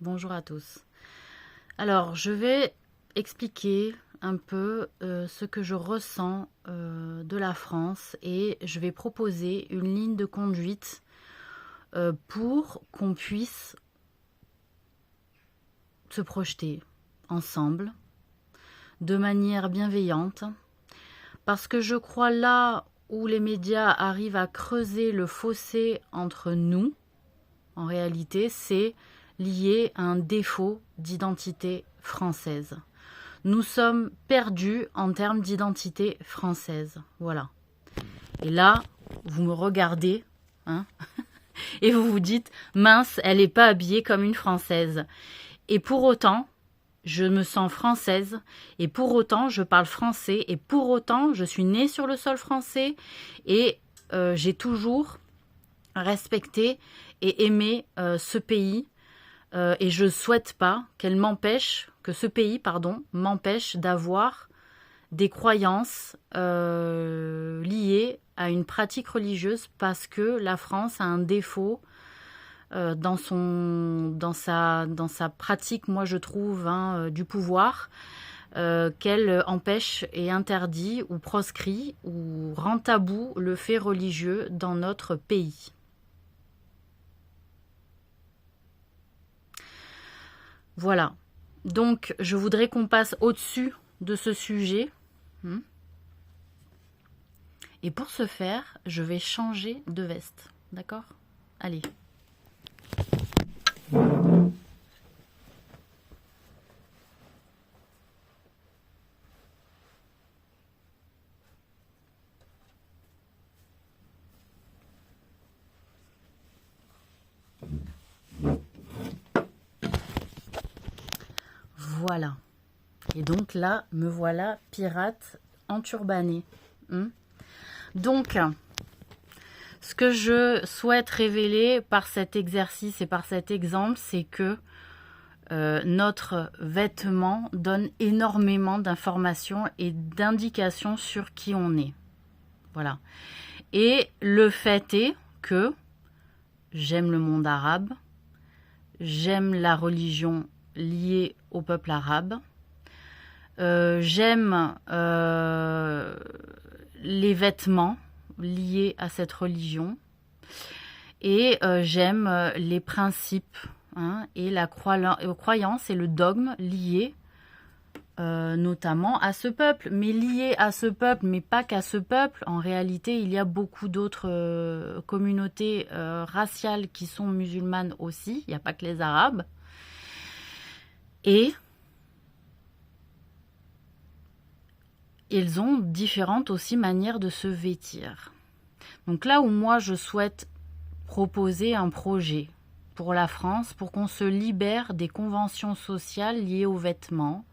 bonjour à tous. Alors, je vais expliquer un peu ce que je ressens de la France et je vais proposer une ligne de conduite pour qu'on puisse se projeter ensemble de manière bienveillante parce que je crois là où les médias arrivent à creuser le fossé entre nous, en réalité, c'est lié à un défaut d'identité française. Nous sommes perdus en termes d'identité française. Voilà. Et là, vous me regardez, hein, et vous vous dites, mince, elle n'est pas habillée comme une Française. Et pour autant, je me sens française, et pour autant, je parle français, et pour autant, je suis née sur le sol français, et j'ai toujours respecté et aimé ce pays, et je ne souhaite pas que ce pays, m'empêche d'avoir des croyances liées à une pratique religieuse parce que la France a un défaut dans sa pratique, moi je trouve, du pouvoir, qu'elle empêche et interdit ou proscrit ou rend tabou le fait religieux dans notre pays. Voilà. Donc, je voudrais qu'on passe au-dessus de ce sujet. Et pour ce faire, je vais changer de veste. D'accord ? Allez. Voilà. Et donc là, me voilà pirate enturbanée. Donc, ce que je souhaite révéler par cet exercice et par cet exemple, c'est que notre vêtement donne énormément d'informations et d'indications sur qui on est. Voilà. Et le fait est que j'aime le monde arabe, j'aime la religion liée au peuple arabe, j'aime les vêtements liés à cette religion et j'aime les principes et la croyance et le dogme liés notamment à ce peuple, mais liés à ce peuple, mais pas qu'à ce peuple. En réalité, il y a beaucoup d'autres communautés raciales qui sont musulmanes aussi, il n'y a pas que les Arabes. Et ils ont différentes aussi manières de se vêtir. Donc là où moi je souhaite proposer un projet pour la France, pour qu'on se libère des conventions sociales liées aux vêtements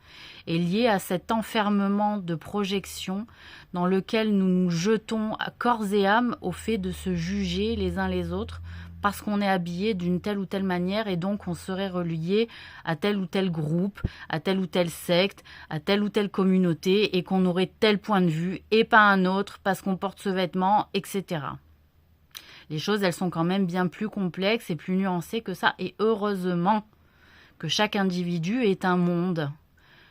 et liées à cet enfermement de projection dans lequel nous nous jetons à corps et âme au fait de se juger les uns les autres parce qu'on est habillé d'une telle ou telle manière et donc on serait relié à tel ou tel groupe, à telle ou telle secte, à telle ou telle communauté et qu'on aurait tel point de vue et pas un autre parce qu'on porte ce vêtement, etc. Les choses, elles sont quand même bien plus complexes et plus nuancées que ça. Et heureusement que chaque individu est un monde.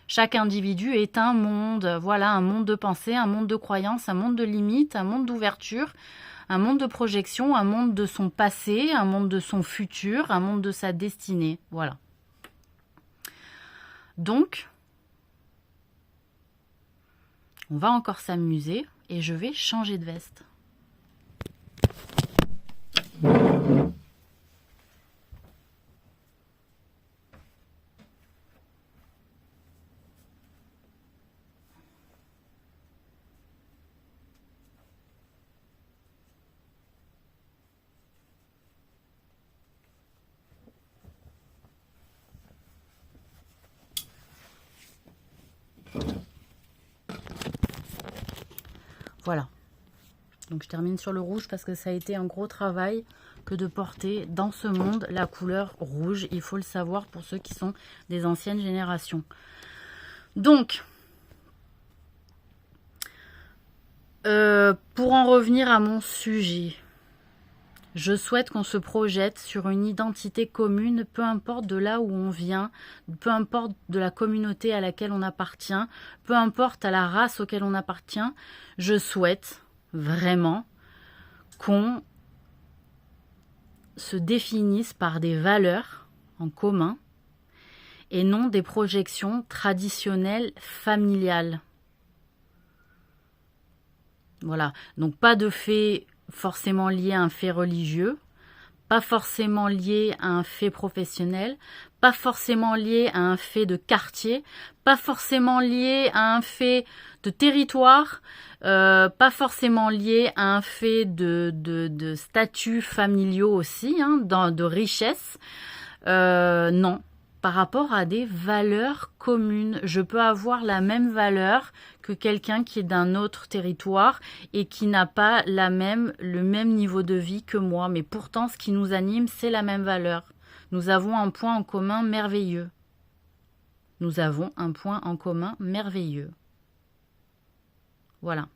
Chaque individu est un monde. Voilà, un monde de pensée, un monde de croyances, un monde de limites, un monde d'ouverture, un monde de projection, un monde de son passé, un monde de son futur, un monde de sa destinée. Voilà. Donc, on va encore s'amuser et je vais changer de veste. Voilà. Donc je termine sur le rouge parce que ça a été un gros travail que de porter dans ce monde la couleur rouge. Il faut le savoir pour ceux qui sont des anciennes générations. Donc, pour en revenir à mon sujet, Je souhaite qu'on se projette sur une identité commune, peu importe de là où on vient, peu importe de la communauté à laquelle on appartient, peu importe à la race auquel on appartient. Je souhaite vraiment qu'on se définisse par des valeurs en commun et non des projections traditionnelles familiales. Voilà, donc pas de fait forcément lié à un fait religieux, pas forcément lié à un fait professionnel, pas forcément lié à un fait de quartier, pas forcément lié à un fait de territoire, pas forcément lié à un fait de statuts familiaux aussi, hein, de richesse. Non, par rapport à des valeurs communes. Je peux avoir la même valeur que quelqu'un qui est d'un autre territoire et qui n'a pas le même niveau de vie que moi. Mais pourtant, ce qui nous anime, c'est la même valeur. Nous avons un point en commun merveilleux. Nous avons un point en commun merveilleux. Voilà.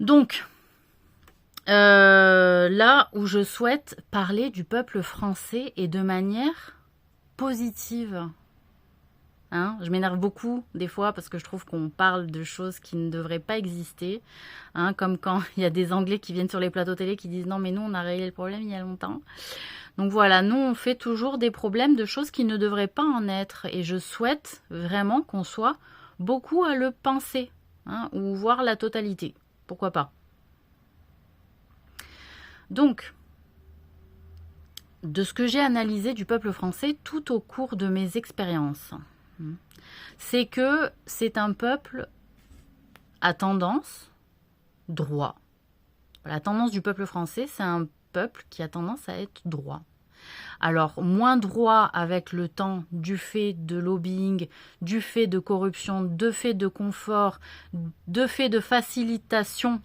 Donc, là où je souhaite parler du peuple français et de manière positive. Hein, je m'énerve beaucoup des fois parce que je trouve qu'on parle de choses qui ne devraient pas exister. Hein, comme quand il y a des Anglais qui viennent sur les plateaux télé qui disent non mais nous on a réglé le problème il y a longtemps. Donc voilà, nous on fait toujours des problèmes de choses qui ne devraient pas en être. Et je souhaite vraiment qu'on soit beaucoup à le penser. Hein, ou voir la totalité. Pourquoi pas. Donc, de ce que j'ai analysé du peuple français tout au cours de mes expériences, c'est que c'est un peuple à tendance droit. La tendance du peuple français, c'est un peuple qui a tendance à être droit. Alors, moins droit avec le temps du fait de lobbying, du fait de corruption, du fait de confort, du fait de facilitation,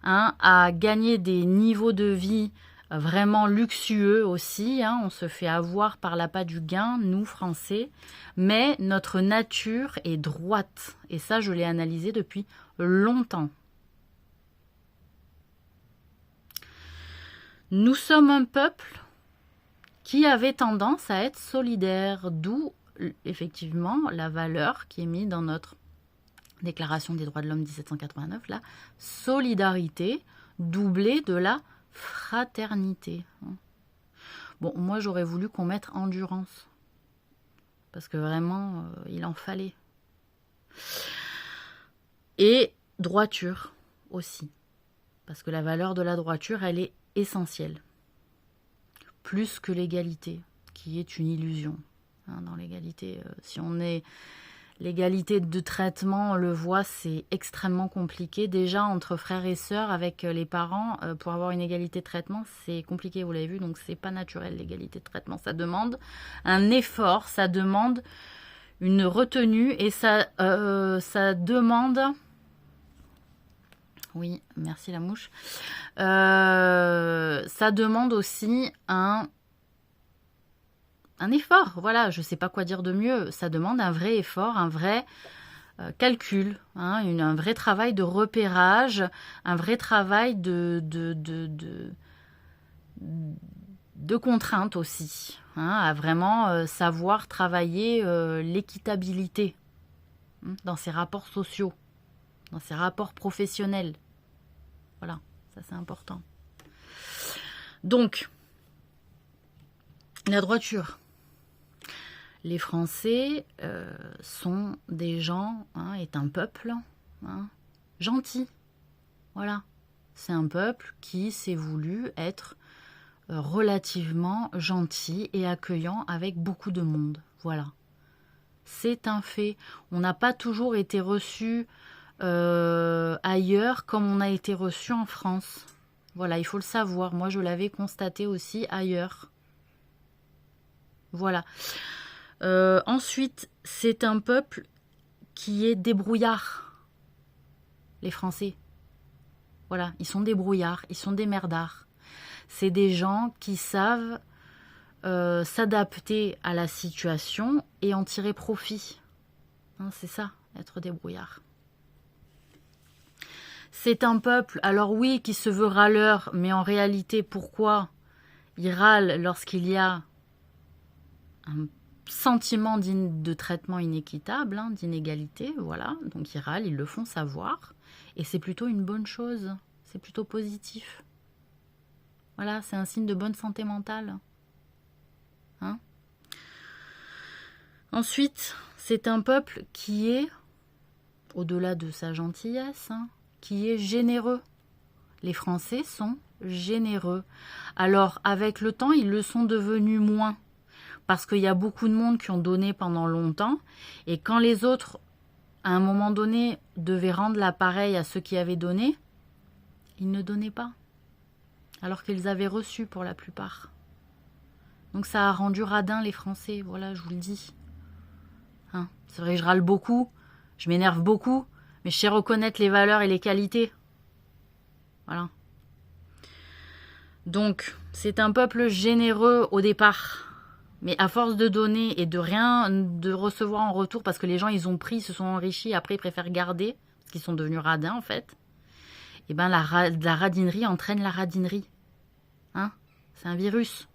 hein, à gagner des niveaux de vie vraiment luxueux aussi. Hein, on se fait avoir par l'appât du gain, nous, Français. Mais notre nature est droite. Et ça, je l'ai analysé depuis longtemps. Nous sommes un peuple qui avait tendance à être solidaire, d'où effectivement la valeur qui est mise dans notre Déclaration des droits de l'homme 1789, la solidarité doublée de la fraternité. Bon, moi j'aurais voulu qu'on mette endurance, parce que vraiment, il en fallait. Et droiture aussi, parce que la valeur de la droiture, elle est essentielle. Plus que l'égalité, qui est une illusion. Hein, dans l'égalité, si on est... L'égalité de traitement, on le voit, c'est extrêmement compliqué. Déjà, entre frères et sœurs, avec les parents, pour avoir une égalité de traitement, c'est compliqué, vous l'avez vu, donc c'est pas naturel, l'égalité de traitement. Ça demande un effort, ça demande une retenue et ça demande... Oui, merci la mouche. Ça demande aussi un effort, voilà, je ne sais pas quoi dire de mieux. Ça demande un vrai effort, un vrai calcul, hein, un vrai travail de repérage, un vrai travail de contrainte aussi, hein, à vraiment savoir travailler l'équitabilité, hein, dans ses rapports sociaux, dans ses rapports professionnels. Voilà, ça c'est important. Donc, la droiture. Les Français sont des gens, hein, est un peuple gentil. Voilà. C'est un peuple qui s'est voulu être relativement gentil et accueillant avec beaucoup de monde. Voilà. C'est un fait. On n'a pas toujours été reçu ailleurs comme on a été reçu en France. Voilà, il faut le savoir. Moi, je l'avais constaté aussi ailleurs. Voilà. Ensuite, c'est un peuple qui est débrouillard. Les Français. Voilà, ils sont débrouillards, ils sont des merdards. C'est des gens qui savent s'adapter à la situation et en tirer profit. Hein, c'est ça, être débrouillard. C'est un peuple, alors oui, qui se veut râleur, mais en réalité, pourquoi il râle lorsqu'il y a un sentiment de traitement inéquitable, hein, d'inégalité, voilà. Donc ils râlent, ils le font savoir, et c'est plutôt une bonne chose, c'est plutôt positif. Voilà, c'est un signe de bonne santé mentale. Hein. Ensuite, c'est un peuple qui est, au-delà de sa gentillesse, hein, qui est généreux. Les Français sont généreux. Alors, avec le temps, ils le sont devenus moins. Parce qu'il y a beaucoup de monde qui ont donné pendant longtemps. Et quand les autres, à un moment donné, devaient rendre l'appareil à ceux qui avaient donné, ils ne donnaient pas. Alors qu'ils avaient reçu pour la plupart. Donc ça a rendu radin les Français, voilà, je vous le dis. Hein, c'est vrai que je râle beaucoup, je m'énerve beaucoup, mais je sais reconnaître les valeurs et les qualités. Voilà. Donc, c'est un peuple généreux au départ. Mais à force de donner et de rien de recevoir en retour, parce que les gens, ils ont pris, se sont enrichis, après ils préfèrent garder, parce qu'ils sont devenus radins en fait, et bien la radinerie entraîne la radinerie. Hein, c'est un virus.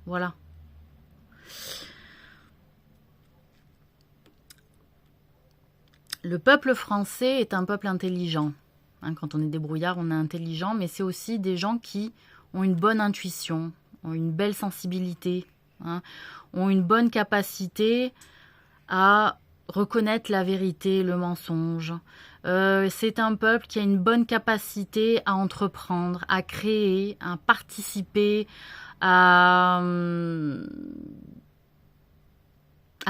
Voilà. Le peuple français est un peuple intelligent. Hein, quand on est débrouillard, on est intelligent, mais c'est aussi des gens qui ont une bonne intuition, ont une belle sensibilité, hein, ont une bonne capacité à reconnaître la vérité, le mensonge. C'est un peuple qui a une bonne capacité à entreprendre, à créer, à participer, à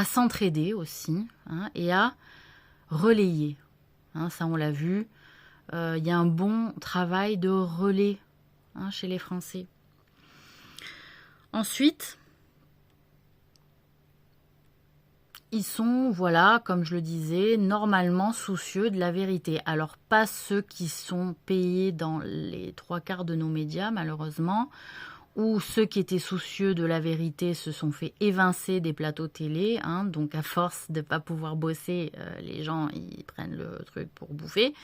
s'entraider aussi, hein, et à relayer. Hein, ça, on l'a vu. Il y a un bon travail de relais, hein, chez les Français. Ensuite, ils sont, voilà, comme je le disais, normalement soucieux de la vérité. Alors, pas ceux qui sont payés dans les 3/4 de nos médias, malheureusement, ou ceux qui étaient soucieux de la vérité se sont fait évincer des plateaux télé. Hein, donc, à force de ne pas pouvoir bosser, les gens, ils prennent le truc pour bouffer,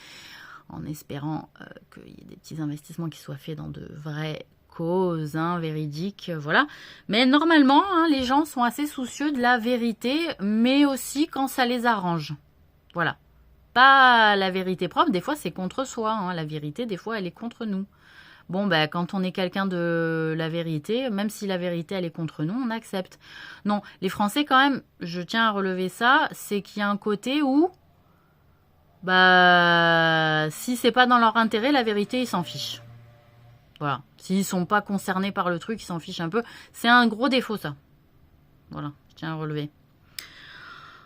en espérant qu'il y ait des petits investissements qui soient faits dans de vraies causes, hein, véridiques, voilà. Mais normalement, hein, les gens sont assez soucieux de la vérité, mais aussi quand ça les arrange. Voilà. Pas la vérité propre, des fois c'est contre soi, hein. La vérité, des fois, elle est contre nous. Bon, ben, quand on est quelqu'un de la vérité, même si la vérité, elle est contre nous, on accepte. Non, les Français, quand même, je tiens à relever ça, c'est qu'il y a un côté où, bah, si c'est pas dans leur intérêt, la vérité, ils s'en fichent. Voilà. S'ils sont pas concernés par le truc, ils s'en fichent un peu. C'est un gros défaut, ça. Voilà, je tiens à relever.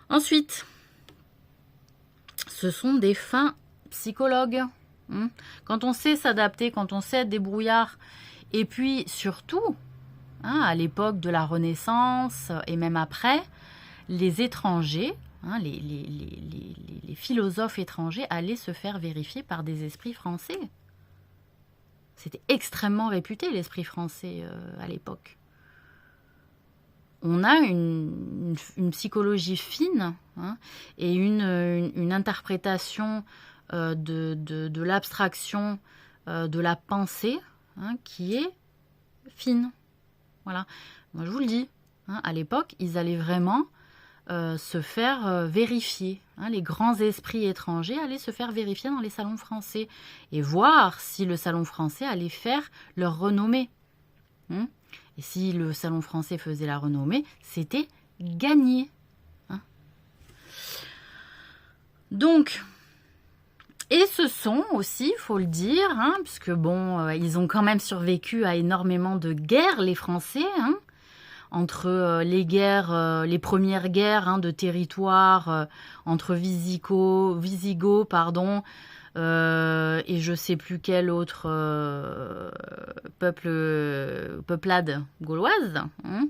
Ensuite, ce sont des fins psychologues. Quand on sait s'adapter, quand on sait être débrouillard, et puis surtout, hein, à l'époque de la Renaissance et même après, les étrangers, hein, les philosophes étrangers allaient se faire vérifier par des esprits français. C'était extrêmement réputé, l'esprit français, à l'époque. On a une psychologie fine, hein, et une interprétation de l'abstraction, de la pensée, hein, qui est fine. Voilà. Moi, je vous le dis, hein, à l'époque, ils allaient vraiment se faire vérifier. Hein, les grands esprits étrangers allaient se faire vérifier dans les salons français et voir si le salon français allait faire leur renommée. Et si le salon français faisait la renommée, c'était gagné. Hein. Donc, et ce sont aussi, il faut le dire, hein, puisque bon, ils ont quand même survécu à énormément de guerres, les Français, hein, entre les guerres, les premières guerres, hein, de territoire, entre Visigoths, pardon, et je sais plus quel autre peuplade gauloise. Hein.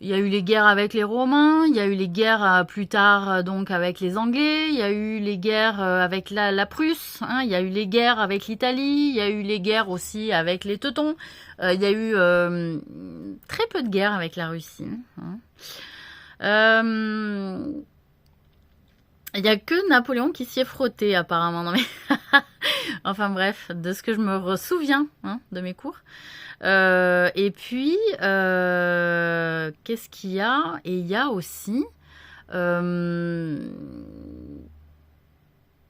Il y a eu les guerres avec les Romains, il y a eu les guerres plus tard donc avec les Anglais, il y a eu les guerres avec la Prusse, hein, il y a eu les guerres avec l'Italie, il y a eu les guerres aussi avec les Teutons, il y a eu très peu de guerres avec la Russie. Hein. Il n'y a que Napoléon qui s'y est frotté, apparemment. Non, mais enfin bref, de ce que je me souviens hein, de mes cours. Et puis, qu'est-ce qu'il y a? Et il y a aussi...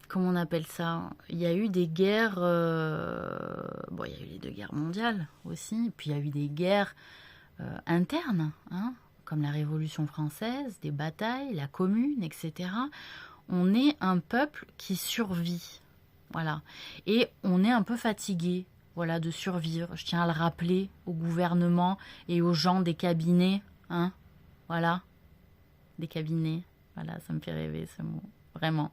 comment on appelle ça? Il y a eu des guerres... bon, il y a eu les 2 guerres mondiales aussi. Puis il y a eu des guerres internes, hein, comme la Révolution française, des batailles, la Commune, etc. On est un peuple qui survit. Voilà. Et on est un peu fatigué, voilà, de survivre. Je tiens à le rappeler au gouvernement et aux gens des cabinets. Hein, voilà. Des cabinets. Voilà, ça me fait rêver ce mot. Vraiment.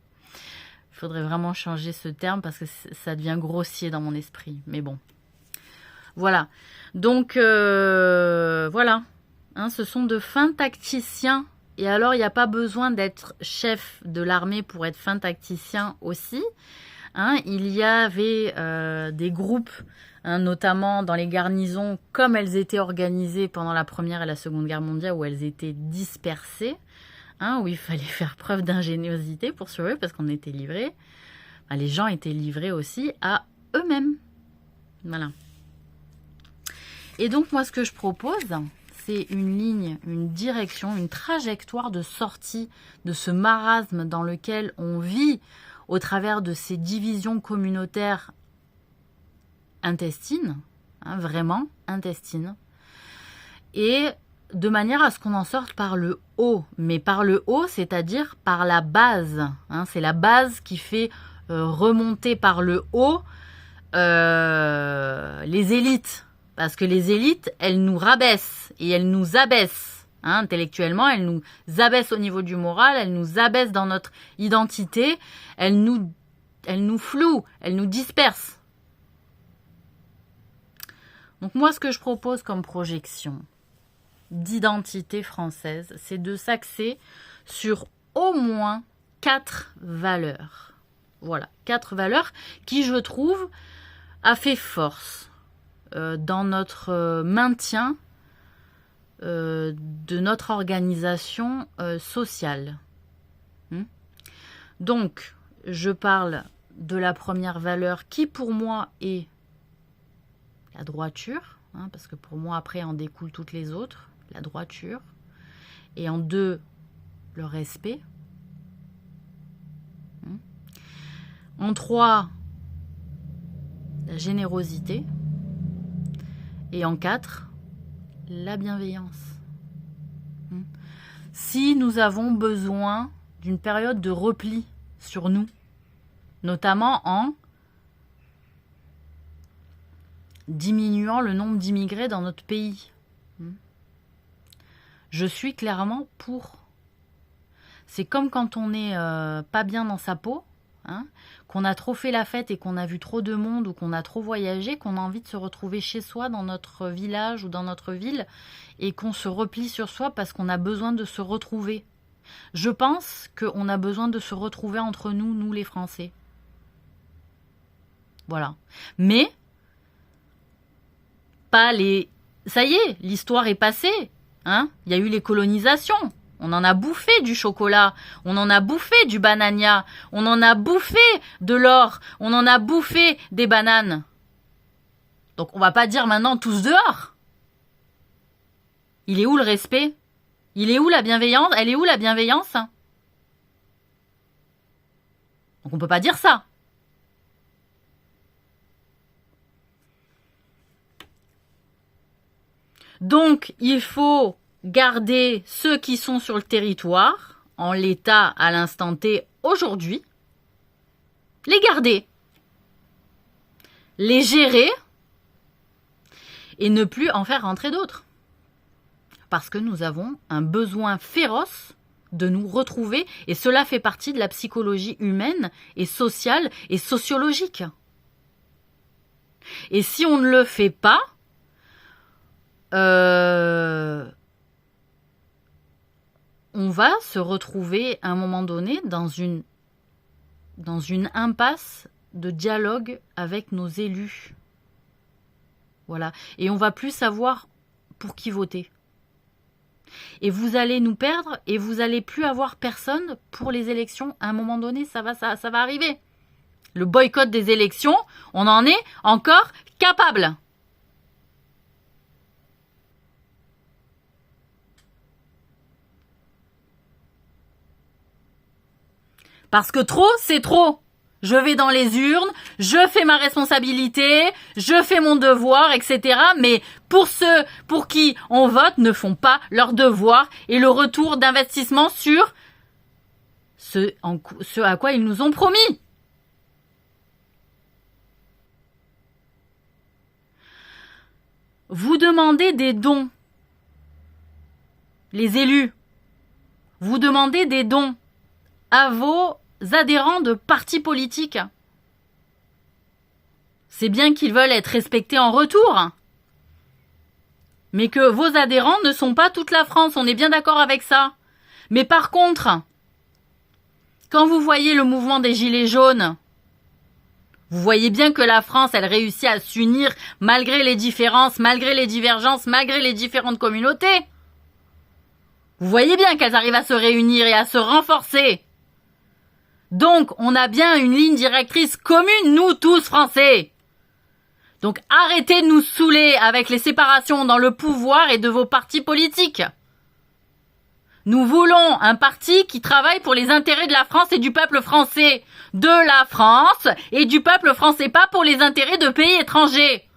Il faudrait vraiment changer ce terme parce que ça devient grossier dans mon esprit. Mais bon. Voilà. Donc, voilà. Hein, ce sont de fins tacticiens. Et alors, il n'y a pas besoin d'être chef de l'armée pour être fin tacticien aussi. Hein, il y avait des groupes, hein, notamment dans les garnisons, comme elles étaient organisées pendant la Première et la Seconde Guerre mondiale, où elles étaient dispersées, hein, où il fallait faire preuve d'ingéniosité pour survivre, parce qu'on était livrés. Enfin, les gens étaient livrés aussi à eux-mêmes. Voilà. Et donc, moi, ce que je propose... c'est une ligne, une direction, une trajectoire de sortie de ce marasme dans lequel on vit au travers de ces divisions communautaires intestines, hein, vraiment intestines, et de manière à ce qu'on en sorte par le haut. Mais par le haut, c'est-à-dire par la base. Hein, c'est la base qui fait remonter par le haut les élites. Parce que les élites, elles nous rabaissent et elles nous abaissent. Hein, intellectuellement, elles nous abaissent au niveau du moral, elles nous abaissent dans notre identité, elles nous flouent, elles nous dispersent. Donc moi, ce que je propose comme projection d'identité française, c'est de s'axer sur au moins 4 valeurs. Voilà, 4 valeurs qui, je trouve, a fait force dans notre maintien de notre organisation sociale. Donc, je parle de la première valeur qui, pour moi, est la droiture, hein, parce que pour moi, après, en découlent toutes les autres, la droiture. Et en 2, le respect. En 3, la générosité. Et en 4, la bienveillance. Si nous avons besoin d'une période de repli sur nous, notamment en diminuant le nombre d'immigrés dans notre pays, je suis clairement pour. C'est comme quand on n'est pas bien dans sa peau, hein, qu'on a trop fait la fête et qu'on a vu trop de monde ou qu'on a trop voyagé, qu'on a envie de se retrouver chez soi, dans notre village ou dans notre ville, et qu'on se replie sur soi parce qu'on a besoin de se retrouver. Je pense qu'on a besoin de se retrouver entre nous, nous les Français. Voilà. Mais, pas les... Ça y est, l'histoire est passée. Hein, il y a eu les colonisations. On en a bouffé du chocolat, on en a bouffé du banania, on en a bouffé de l'or, on en a bouffé des bananes. Donc on va pas dire maintenant tous dehors. Il est où le respect? Il est où la bienveillance? Elle est où la bienveillance? Donc on peut pas dire ça. Donc il faut garder ceux qui sont sur le territoire, en l'état à l'instant T aujourd'hui, les garder, les gérer et ne plus en faire rentrer d'autres. Parce que nous avons un besoin féroce de nous retrouver et cela fait partie de la psychologie humaine et sociale et sociologique. Et si on ne le fait pas, on va se retrouver à un moment donné dans une impasse de dialogue avec nos élus. Voilà. Et on va plus savoir pour qui voter. Et vous allez nous perdre et vous allez plus avoir personne pour les élections. À un moment donné, ça va arriver. Le boycott des élections, on en est encore capable. Parce que trop, c'est trop. Je vais dans les urnes, je fais ma responsabilité, je fais mon devoir, etc. Mais pour ceux pour qui on vote ne font pas leur devoir et le retour d'investissement sur ce à quoi ils nous ont promis. Vous demandez des dons. Les élus. Vous demandez des dons à vos adhérents de partis politiques. C'est bien qu'ils veulent être respectés en retour. Mais que vos adhérents ne sont pas toute la France, on est bien d'accord avec ça. Mais par contre, quand vous voyez le mouvement des Gilets jaunes, vous voyez bien que la France, elle réussit à s'unir malgré les différences, malgré les divergences, malgré les différentes communautés. Vous voyez bien qu'elles arrivent à se réunir et à se renforcer. Donc, on a bien une ligne directrice commune, nous tous Français. Donc, arrêtez de nous saouler avec les séparations dans le pouvoir et de vos partis politiques. Nous voulons un parti qui travaille pour les intérêts de la France et du peuple français. De la France et du peuple français, pas pour les intérêts de pays étrangers.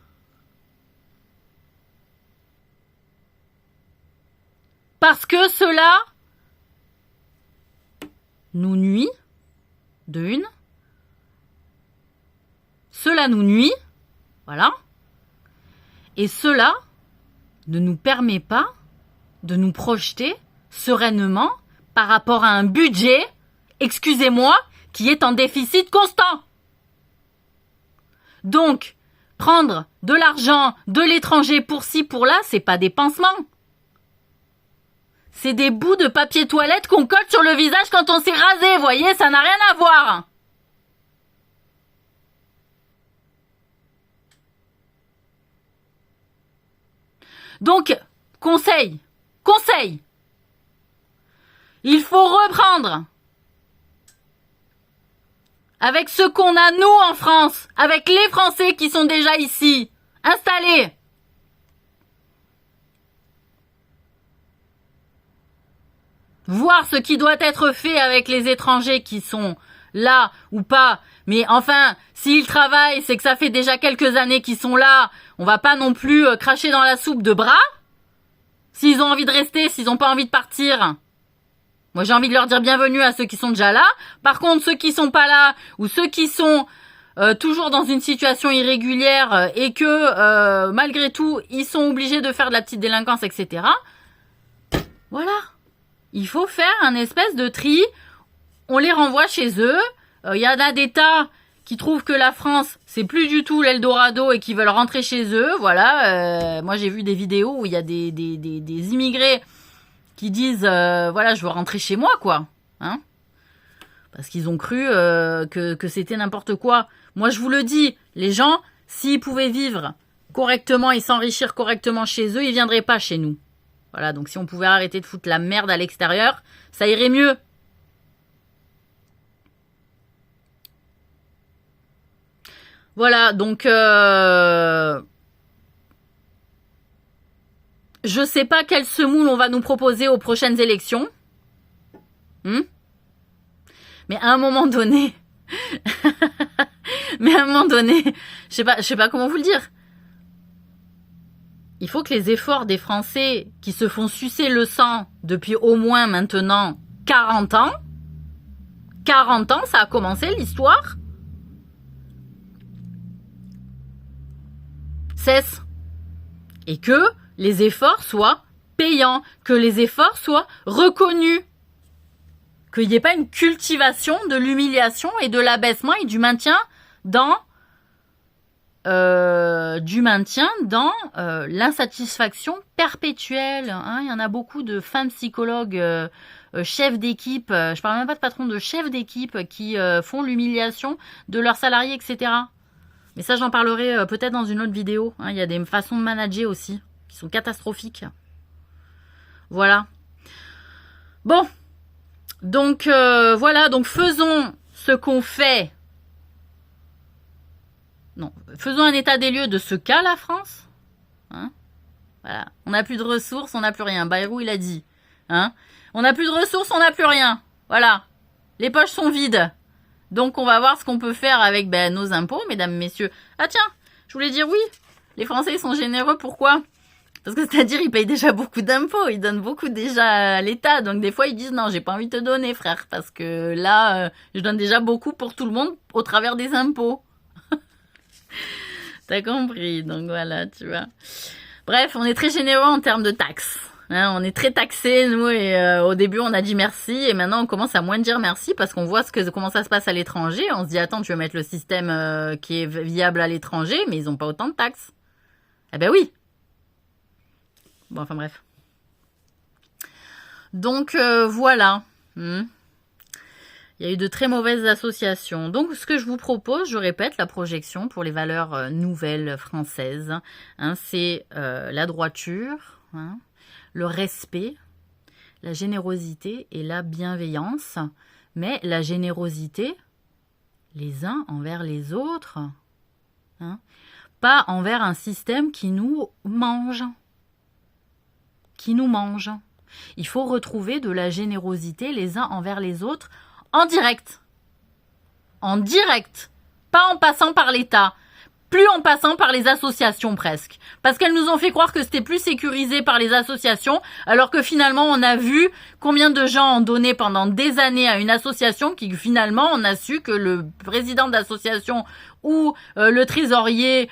Parce que cela nous nuit, de une. Cela nous nuit, voilà. Et cela ne nous permet pas de nous projeter sereinement par rapport à un budget, excusez-moi, qui est en déficit constant. Donc, prendre de l'argent de l'étranger pour ci, pour là, c'est pas des pansements. C'est des bouts de papier toilette qu'on colle sur le visage quand on s'est rasé, voyez, ça n'a rien à voir. Donc, conseil, il faut reprendre avec ce qu'on a nous en France, avec les Français qui sont déjà ici, installés. Voir ce qui doit être fait avec les étrangers qui sont là ou pas. Mais enfin, s'ils travaillent, c'est que ça fait déjà quelques années qu'ils sont là. On va pas non plus cracher dans la soupe de bras. S'ils ont envie de rester, s'ils ont pas envie de partir. Moi, j'ai envie de leur dire bienvenue à ceux qui sont déjà là. Par contre, ceux qui sont pas là ou ceux qui sont toujours dans une situation irrégulière et que malgré tout, ils sont obligés de faire de la petite délinquance, etc. Voilà. Il faut faire un espèce de tri. On les renvoie chez eux. Il y en a des tas qui trouvent que la France, c'est plus du tout l'Eldorado et qui veulent rentrer chez eux. Voilà. Moi, j'ai vu des vidéos où il y a des immigrés qui disent voilà, je veux rentrer chez moi, quoi. Hein, parce qu'ils ont cru que c'était n'importe quoi. Moi, je vous le dis, les gens, s'ils pouvaient vivre correctement et s'enrichir correctement chez eux, ils viendraient pas chez nous. Voilà, donc si on pouvait arrêter de foutre la merde à l'extérieur, ça irait mieux. Voilà, donc je sais pas quel semoule on va nous proposer aux prochaines élections. Mais à un moment donné, je sais pas comment vous le dire. Il faut que les efforts des Français qui se font sucer le sang depuis au moins maintenant 40 ans, ça a commencé l'histoire, cessent. Et que les efforts soient payants, que les efforts soient reconnus. Qu'il n'y ait pas une cultivation de l'humiliation et de l'abaissement et du maintien dans l'insatisfaction perpétuelle. Hein. Il y en a beaucoup de femmes psychologues, chefs d'équipe, je parle même pas de patrons, de chefs d'équipe qui font l'humiliation de leurs salariés, etc. Mais ça, j'en parlerai peut-être dans une autre vidéo. Hein. Il y a des façons de manager aussi qui sont catastrophiques. Voilà. Bon. Donc, voilà. Donc, faisons ce qu'on fait. Non. Faisons un état des lieux de ce qu'a la France. Hein? Voilà. On n'a plus de ressources, on n'a plus rien. Bayrou, il a dit. Hein? On n'a plus de ressources, on n'a plus rien. Voilà. Les poches sont vides. Donc, on va voir ce qu'on peut faire avec nos impôts, mesdames, messieurs. Ah tiens, je voulais dire oui. Les Français sont généreux. Pourquoi? Parce que c'est-à-dire, ils payent déjà beaucoup d'impôts. Ils donnent beaucoup déjà à l'État. Donc, des fois, ils disent non, j'ai pas envie de te donner, frère. Parce que là, je donne déjà beaucoup pour tout le monde au travers des impôts. T'as compris. Donc, voilà, tu vois. Bref, on est très généreux en termes de taxes. Hein, on est très taxés, nous, et au début, on a dit merci, et maintenant, on commence à moins dire merci parce qu'on voit comment ça se passe à l'étranger. On se dit, attends, tu veux mettre le système qui est viable à l'étranger, mais ils n'ont pas autant de taxes. Eh ben oui. Bon, enfin bref. Donc, voilà. Il y a eu de très mauvaises associations. Donc, ce que je vous propose, je répète, la projection pour les valeurs nouvelles françaises, hein, c'est la droiture, hein, le respect, la générosité et la bienveillance. Mais la générosité, les uns envers les autres, hein, pas envers un système qui nous mange. Qui nous mange. Il faut retrouver de la générosité les uns envers les autres en direct. En direct. Pas en passant par l'État. Plus en passant par les associations presque. Parce qu'elles nous ont fait croire que c'était plus sécurisé par les associations, alors que finalement on a vu combien de gens ont donné pendant des années à une association qui finalement on a su que le président d'association ou le trésorier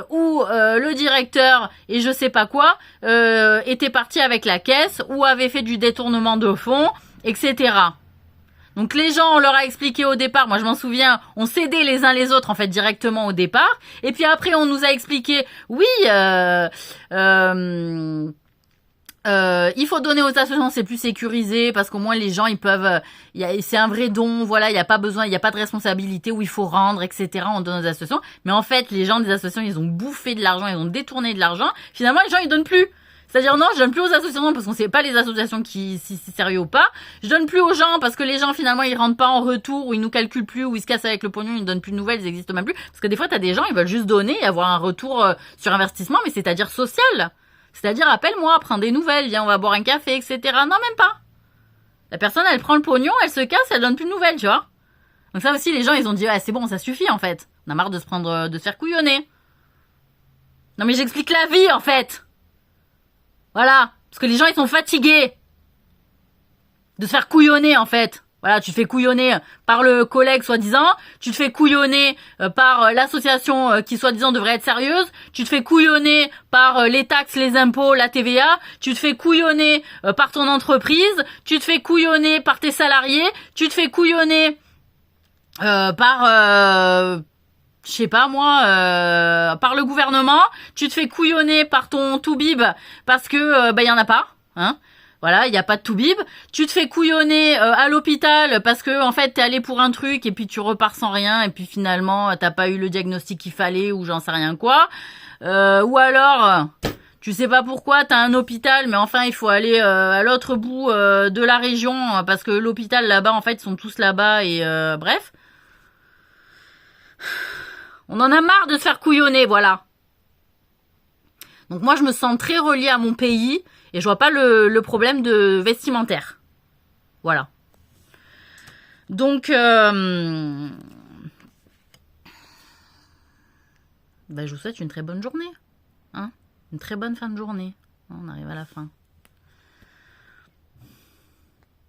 ou le directeur et je sais pas quoi était parti avec la caisse ou avait fait du détournement de fonds, etc. Donc les gens, on leur a expliqué au départ, moi je m'en souviens, on s'aidait les uns les autres en fait directement au départ, et puis après on nous a expliqué, oui, il faut donner aux associations, c'est plus sécurisé parce qu'au moins les gens ils peuvent, c'est un vrai don, voilà, il n'y a pas besoin, il n'y a pas de responsabilité où il faut rendre, etc. On donne aux associations, mais en fait les gens des associations ils ont bouffé de l'argent, ils ont détourné de l'argent, finalement les gens ils donnent plus. C'est-à-dire non, je donne plus aux associations parce qu'on sait pas les associations qui si c'est sérieux ou pas. Je donne plus aux gens parce que les gens finalement ils rentrent pas en retour ou ils nous calculent plus ou ils se cassent avec le pognon, ils ne donnent plus de nouvelles, ils existent même plus. Parce que des fois t'as des gens ils veulent juste donner et avoir un retour sur investissement, mais c'est-à-dire social. C'est-à-dire appelle-moi, prends des nouvelles, viens on va boire un café, etc. Non même pas. La personne elle prend le pognon, elle se casse, elle donne plus de nouvelles, tu vois. Donc ça aussi les gens ils ont dit ouais c'est bon ça suffit en fait. On a marre de se prendre de se faire couillonner. Non mais j'explique la vie en fait. Voilà, parce que les gens ils sont fatigués de se faire couillonner en fait. Voilà, tu te fais couillonner par le collègue soi-disant, tu te fais couillonner par l'association qui soi-disant devrait être sérieuse, tu te fais couillonner par les taxes, les impôts, la TVA, tu te fais couillonner par ton entreprise, tu te fais couillonner par tes salariés, tu te fais couillonner par je sais pas moi, par le gouvernement, tu te fais couillonner par ton toubib parce que y en a pas, hein. Voilà, il y a pas de toubib. Tu te fais couillonner à l'hôpital parce que en fait t'es allé pour un truc et puis tu repars sans rien et puis finalement t'as pas eu le diagnostic qu'il fallait ou j'en sais rien quoi. Ou alors tu sais pas pourquoi t'as un hôpital mais enfin il faut aller à l'autre bout de la région parce que l'hôpital là-bas en fait ils sont tous là-bas et bref. On en a marre de se faire couillonner, voilà. Donc moi, je me sens très reliée à mon pays et je vois pas le problème de vestimentaire. Voilà. Donc, je vous souhaite une très bonne journée. Hein, une très bonne fin de journée. On arrive à la fin.